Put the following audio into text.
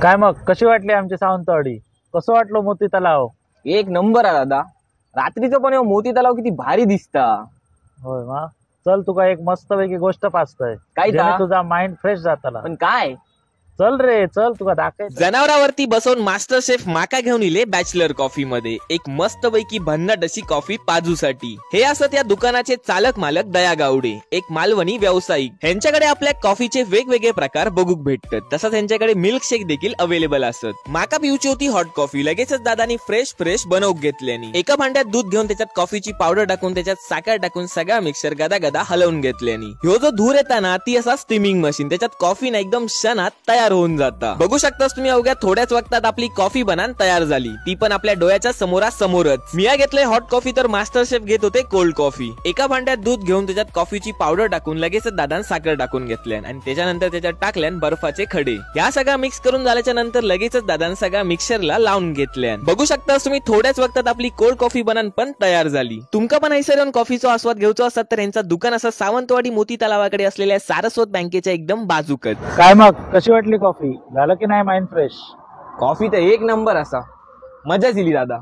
काय मग कशी वाटली आमची सावंतवाडी? कसं वाटलं मोती तलाव? एक नंबर आहे दादा. रात्रीचं पण हे मोती तलाव किती भारी दिसता. होय मग चल तुका एक मस्त पैकी गोष्ट पाचतय काय ता? जेणे तुझा माइंड फ्रेश जाताला. पण काय चल रे चल तुका दाखवायचं. जनावरावरती बसवून मास्टर शेफ माका घेऊन इले बॅचलर कॉफी मध्ये एक मस्त पैकी भन्नाट अशी कॉफी पाजूसाठी. हे असं त्या दुकानाचे चालक मालक दया गावडे, एक मालवणी व्यावसायिक. ह्यांच्याकडे आपल्या कॉफीचे वेगवेगळे प्रकार बघूक भेटतात. तसंच ह्यांच्याकडे मिल्क शेक देखील अवेलेबल असत. माका पिऊची होती हॉट कॉफी. लगेचच दादानी फ्रेश बनवून घेतल्यानी एका भांड्यात दूध घेऊन त्याच्यात कॉफीची पावडर टाकून त्याच्यात साखर टाकून सगळा मिक्सर गदा हलवून घेतल्यानी ह्यो जो धूर येता ना ती असा स्टीमिंग मशीन, त्याच्यात कॉफी ना एकदम क्षणात तयार होऊन जाता. बघू शकतास तुम्ही अवघ्या थोड्याच वक्तात आपली कॉफी बनान तयार झाली, ती पण आपल्या डोळ्याच्या समोरासमोरच. मी घेतले हॉट कॉफी तर मास्टर शेफ घेत होते कोल्ड कॉफी. एका भांड्यात दूध घेऊन त्याच्यात कॉफीची पावडर टाकून लगेच दादान साखर टाकून घेतल्यान आणि त्याच्यानंतर त्याच्यात टाकल्यान बर्फाचे खडे. या सगळा मिक्स करून झाल्याच्या नंतर लगेचच दादान सगळा मिक्सरला लावून घेतल्यान. बघू शकतास तुम्ही थोड्याच वक्तात आपली कोल्ड कॉफी बनान पण तयार झाली. तुमका पण हैसर येऊन कॉफीचा आस्वाद घ्यायचा असतात तर यांचा दुकान असं सावंतवाडी मोती तलावाकडे असलेल्या सारस्वत बँकेच्या एकदम बाजूकच. काय मग कशी वाटली कॉफी? झालं की नाही माइंड फ्रेश? कॉफी तर एक नंबर असा. मजाच दिली दादा.